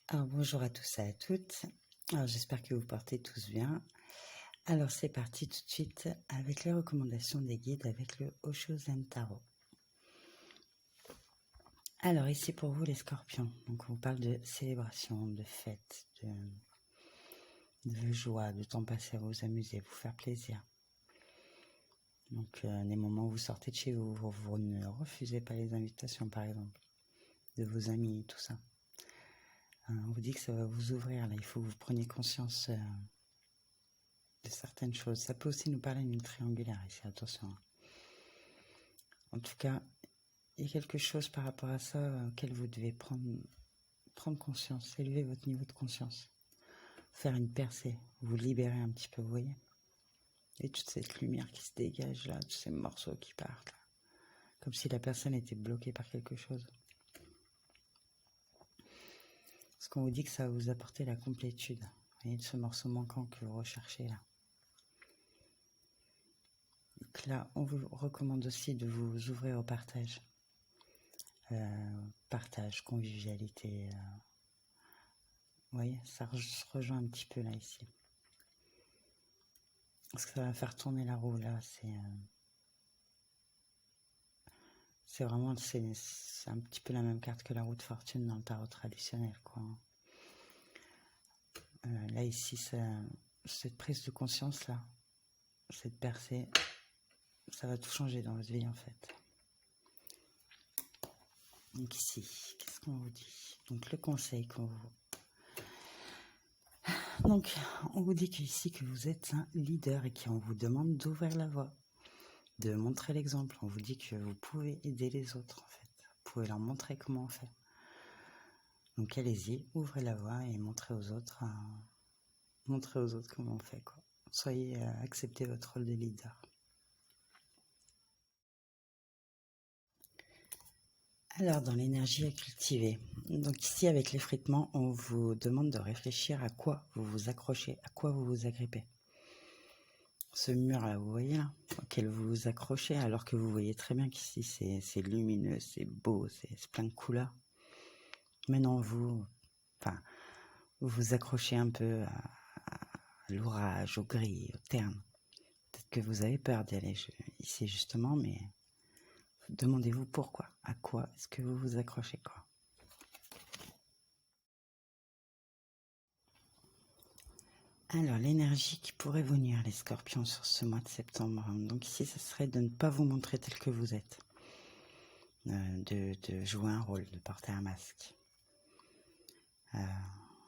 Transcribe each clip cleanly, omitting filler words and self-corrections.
Alors bonjour à tous et à toutes. Alors j'espère que vous portez tous bien. Alors c'est parti tout de suite avec les recommandations des guides avec le Osho Zen Tarot. Alors ici pour vous les scorpions, donc on vous parle de célébration, de fête, de joie, de temps passé à vous amuser, vous faire plaisir. Donc les moments où vous sortez de chez vous, vous ne refusez pas les invitations par exemple, de vos amis, tout ça. On vous dit que ça va vous ouvrir, là il faut que vous preniez conscience de certaines choses. Ça peut aussi nous parler d'une triangulaire ici, attention. En tout cas, il y a quelque chose par rapport à ça auquel vous devez prendre conscience, élever votre niveau de conscience, faire une percée, vous libérer un petit peu, vous voyez. Et toute cette lumière qui se dégage là, tous ces morceaux qui partent là, comme si la personne était bloquée par quelque chose. Parce qu'on vous dit que ça va vous apporter la complétude, vous voyez, de ce morceau manquant que vous recherchez là. Donc là, on vous recommande aussi de vous ouvrir au partage. Partage, convivialité. Vous voyez, ça se rejoint un petit peu là, ici. Parce que ça va faire tourner la roue là, c'est vraiment, c'est un petit peu la même carte que la roue de fortune dans le tarot traditionnel, quoi. Là, ici, cette prise de conscience là, cette percée, ça va tout changer dans votre vie en fait. Donc ici, qu'est-ce qu'on vous dit? Donc le conseil qu'on vous... Donc, on vous dit qu'ici, que vous êtes un leader et qu'on vous demande d'ouvrir la voie, de montrer l'exemple. On vous dit que vous pouvez aider les autres, en fait. Vous pouvez leur montrer comment on fait. Donc, allez-y, ouvrez la voie et montrez aux autres comment on fait, quoi. Soyez, acceptez votre rôle de leader. Alors, dans l'énergie à cultiver, donc ici, avec l'effritement, on vous demande de réfléchir à quoi vous vous accrochez, à quoi vous vous agrippez. Ce mur-là, vous voyez là, auquel vous vous accrochez, alors que vous voyez très bien qu'ici, c'est lumineux, c'est beau, c'est plein de couleurs. Mais non, vous vous accrochez un peu à l'orage, au gris, au terne. Peut-être que vous avez peur d'y aller ici, justement, mais demandez-vous pourquoi. À quoi est-ce que vous vous accrochez, quoi. Alors, l'énergie qui pourrait vous nuire, les scorpions, sur ce mois de septembre. Donc ici, ce serait de ne pas vous montrer tel que vous êtes. De jouer un rôle, de porter un masque.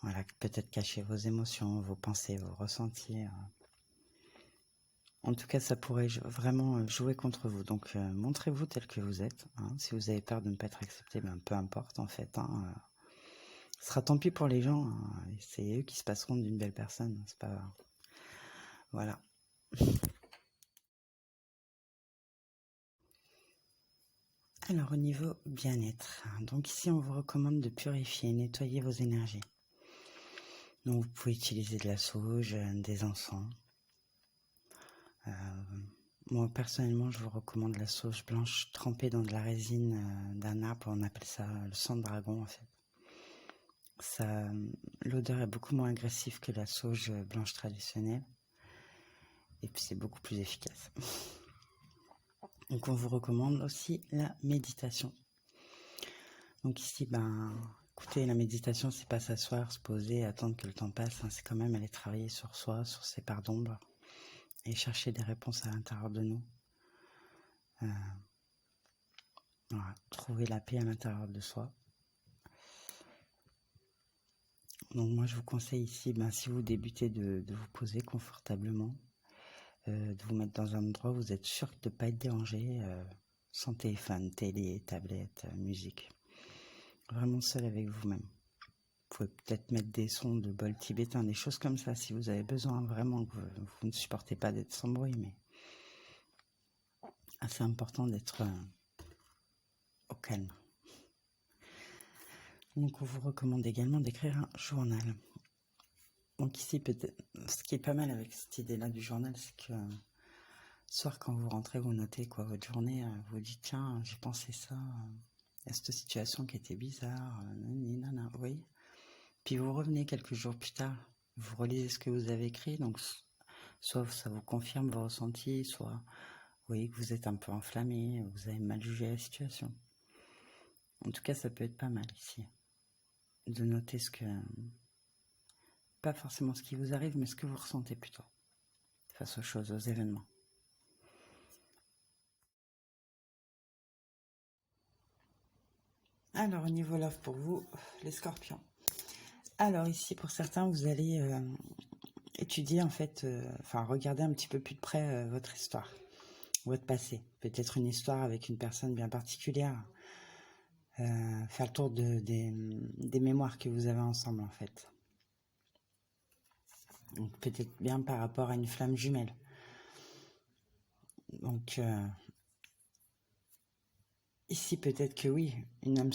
Voilà, peut-être cacher vos émotions, vos pensées, vos ressentis. En tout cas, ça pourrait vraiment jouer contre vous. Donc, montrez-vous tel que vous êtes. Hein. Si vous avez peur de ne pas être accepté, ben, peu importe en fait. Hein. Ce sera tant pis pour les gens. Hein. C'est eux qui se passeront d'une belle personne. C'est pas... Voilà. Alors, au niveau bien-être, donc ici, on vous recommande de purifier, nettoyer vos énergies. Donc, vous pouvez utiliser de la sauge, des encens. Moi, personnellement, je vous recommande la sauge blanche trempée dans de la résine d'un arbre. On appelle ça le sang de dragon, en fait. L'odeur est beaucoup moins agressive que la sauge blanche traditionnelle. Et puis, c'est beaucoup plus efficace. Donc, on vous recommande aussi la méditation. Donc ici, écoutez, la méditation, c'est pas s'asseoir, se poser, attendre que le temps passe. Hein, c'est quand même aller travailler sur soi, sur ses parts d'ombre et chercher des réponses à l'intérieur de nous. Voilà, trouver la paix à l'intérieur de soi. Donc moi, je vous conseille ici, si vous débutez, de vous poser confortablement, de vous mettre dans un endroit où vous êtes sûr de ne pas être dérangé, sans téléphone, télé, tablette, musique. Vraiment seul avec vous-même. Vous pouvez peut-être mettre des sons de bol tibétain, des choses comme ça, si vous avez besoin vraiment, que vous ne supportez pas d'être sans bruit, mais c'est important d'être au calme. Donc on vous recommande également d'écrire un journal. Donc ici, peut-être, ce qui est pas mal avec cette idée-là du journal, c'est que le soir, quand vous rentrez, vous notez quoi, votre journée, vous dites, tiens, j'ai pensé ça, il y a cette situation qui était bizarre, vous voyez. Puis vous revenez quelques jours plus tard, vous relisez ce que vous avez écrit, donc soit ça vous confirme vos ressentis, soit vous voyez que vous êtes un peu enflammé, vous avez mal jugé la situation. En tout cas, ça peut être pas mal ici, de noter ce que... Pas forcément ce qui vous arrive, mais ce que vous ressentez plutôt, face aux choses, aux événements. Alors, au niveau love pour vous, les scorpions. Alors ici, pour certains, vous allez étudier en fait, regarder un petit peu plus de près votre histoire, votre passé. Peut-être une histoire avec une personne bien particulière. Faire le tour des mémoires que vous avez ensemble en fait. Donc peut-être bien par rapport à une flamme jumelle. Donc ici peut-être que oui, une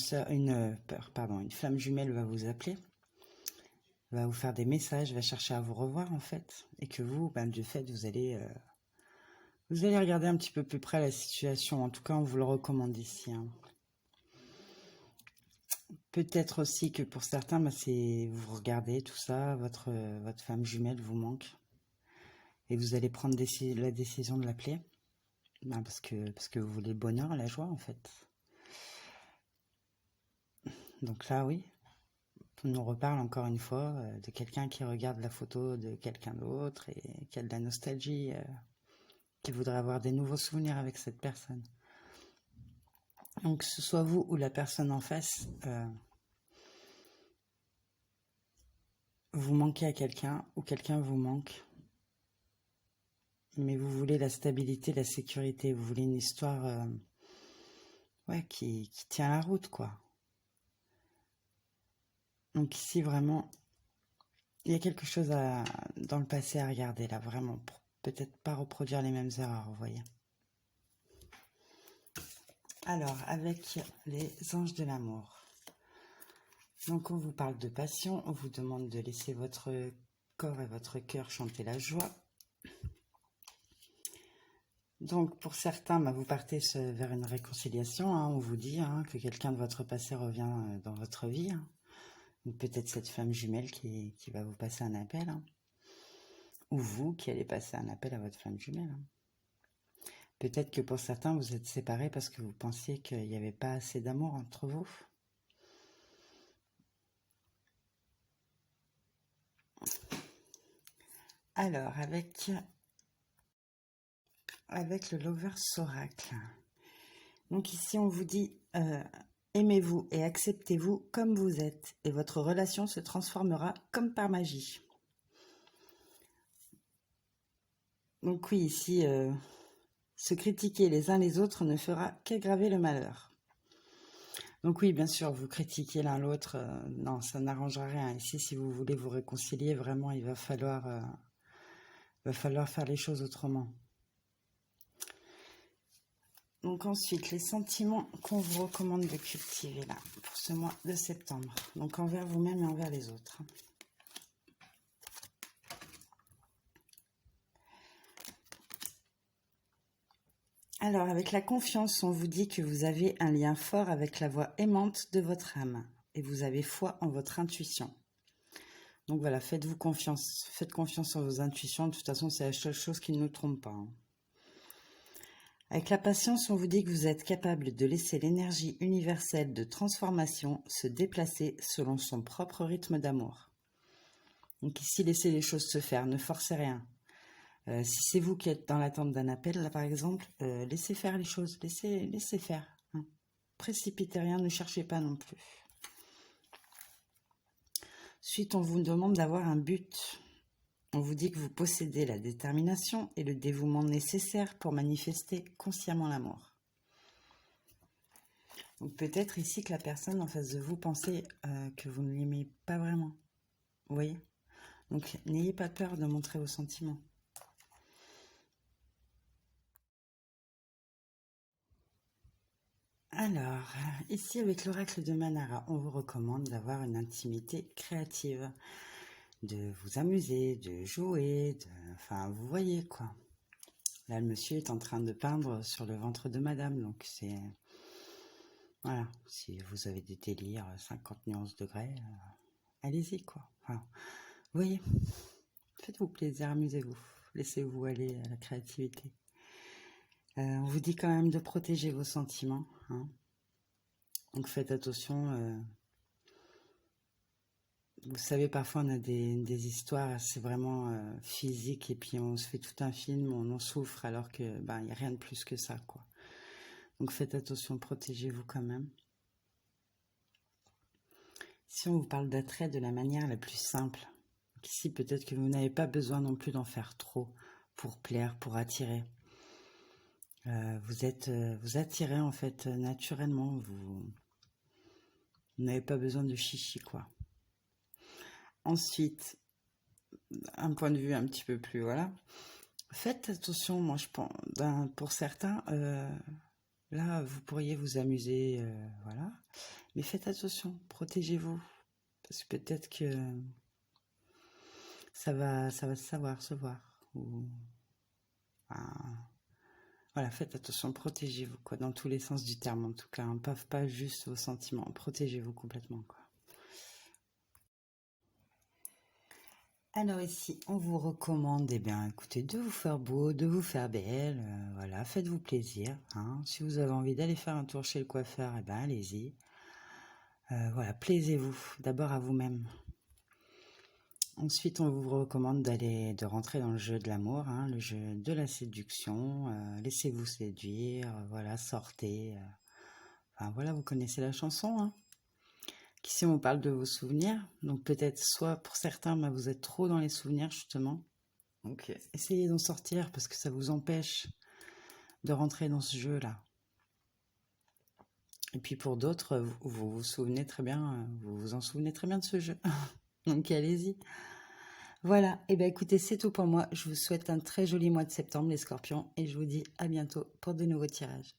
flamme jumelle va vous appeler, va vous faire des messages, va chercher à vous revoir en fait, et que vous, du fait, vous allez regarder un petit peu plus près la situation. En tout cas, on vous le recommande ici. Hein. Peut-être aussi que pour certains, vous regardez tout ça, votre femme jumelle vous manque, et vous allez prendre la décision de l'appeler, parce que vous voulez le bonheur, la joie en fait. Donc là, oui, on nous reparle encore une fois de quelqu'un qui regarde la photo de quelqu'un d'autre et qui a de la nostalgie, qui voudrait avoir des nouveaux souvenirs avec cette personne. Donc que ce soit vous ou la personne en face, vous manquez à quelqu'un ou quelqu'un vous manque, mais vous voulez la stabilité, la sécurité, vous voulez une histoire qui tient la route, quoi. Donc ici, vraiment, il y a quelque chose dans le passé à regarder, là, vraiment, pour peut-être pas reproduire les mêmes erreurs, vous voyez. Alors, avec les anges de l'amour. Donc, on vous parle de passion, on vous demande de laisser votre corps et votre cœur chanter la joie. Donc, pour certains, vous partez vers une réconciliation. Hein, on vous dit que quelqu'un de votre passé revient dans votre vie. Hein. Peut-être cette femme jumelle qui va vous passer un appel. Hein. Ou vous qui allez passer un appel à votre femme jumelle. Hein. Peut-être que pour certains, vous êtes séparés parce que vous pensiez qu'il n'y avait pas assez d'amour entre vous. Alors, avec le Lovers Oracle. Donc ici, on vous dit, aimez-vous et acceptez-vous comme vous êtes, et votre relation se transformera comme par magie. Donc oui, ici, se critiquer les uns les autres ne fera qu'aggraver le malheur. Donc oui, bien sûr, vous critiquez l'un l'autre, non, ça n'arrangera rien. Ici, si vous voulez vous réconcilier, vraiment, il va falloir faire les choses autrement. Donc ensuite, les sentiments qu'on vous recommande de cultiver là, pour ce mois de septembre. Donc envers vous-même et envers les autres. Alors, avec la confiance, on vous dit que vous avez un lien fort avec la voix aimante de votre âme et vous avez foi en votre intuition. Donc voilà, faites-vous confiance. Faites confiance en vos intuitions. De toute façon, c'est la seule chose qui ne nous trompe pas. Hein. Avec la patience, on vous dit que vous êtes capable de laisser l'énergie universelle de transformation se déplacer selon son propre rythme d'amour. Donc ici, laissez les choses se faire, ne forcez rien. Si c'est vous qui êtes dans l'attente d'un appel, là par exemple, laissez faire les choses, laissez faire. Hein. Précipitez rien, ne cherchez pas non plus. Ensuite, on vous demande d'avoir un but. On vous dit que vous possédez la détermination et le dévouement nécessaires pour manifester consciemment l'amour. Donc peut-être ici que la personne en face de vous pensez que vous ne l'aimez pas vraiment. Vous voyez ? Donc n'ayez pas peur de montrer vos sentiments. Alors, ici avec l'oracle de Manara, on vous recommande d'avoir une intimité créative, de vous amuser, de jouer, enfin vous voyez quoi. Là le monsieur est en train de peindre sur le ventre de madame, donc c'est... Voilà, si vous avez des délires 50 nuances degrés, allez-y, quoi. Enfin, vous voyez, faites-vous plaisir, amusez-vous, laissez-vous aller à la créativité. On vous dit quand même de protéger vos sentiments, hein. Donc faites attention. Vous savez, parfois on a des histoires, c'est vraiment physique, et puis on se fait tout un film, on en souffre, alors que ben, il n'y a rien de plus que ça, quoi. Donc faites attention, protégez-vous quand même. Si on vous parle d'attrait de la manière la plus simple, ici peut-être que vous n'avez pas besoin non plus d'en faire trop pour plaire, pour attirer. Vous attirez en fait naturellement, vous n'avez pas besoin de chichi, quoi. Ensuite, un point de vue un petit peu plus, voilà. Faites attention, moi je pense, pour certains, là vous pourriez vous amuser, voilà. Mais faites attention, protégez-vous, parce que peut-être que ça va savoir se voir. Ou, voilà, faites attention, protégez-vous, quoi, dans tous les sens du terme en tout cas, hein, pas juste vos sentiments, protégez-vous complètement, quoi. Alors ici, on vous recommande, eh bien, écoutez, de vous faire beau, de vous faire belle, voilà, faites-vous plaisir, hein. Si vous avez envie d'aller faire un tour chez le coiffeur, eh ben, allez-y. Voilà, plaisez-vous, d'abord à vous-même. Ensuite, on vous recommande de rentrer dans le jeu de l'amour, hein, le jeu de la séduction, laissez-vous séduire, voilà, sortez. Enfin, voilà, vous connaissez la chanson, hein. Ici, on vous parle de vos souvenirs. Donc, peut-être, soit pour certains, bah, vous êtes trop dans les souvenirs, justement. Donc, essayez d'en sortir parce que ça vous empêche de rentrer dans ce jeu-là. Et puis, pour d'autres, vous vous souvenez très bien, vous vous en souvenez très bien de ce jeu. Donc, allez-y. Voilà. Et bien, écoutez, c'est tout pour moi. Je vous souhaite un très joli mois de septembre, les scorpions. Et je vous dis à bientôt pour de nouveaux tirages.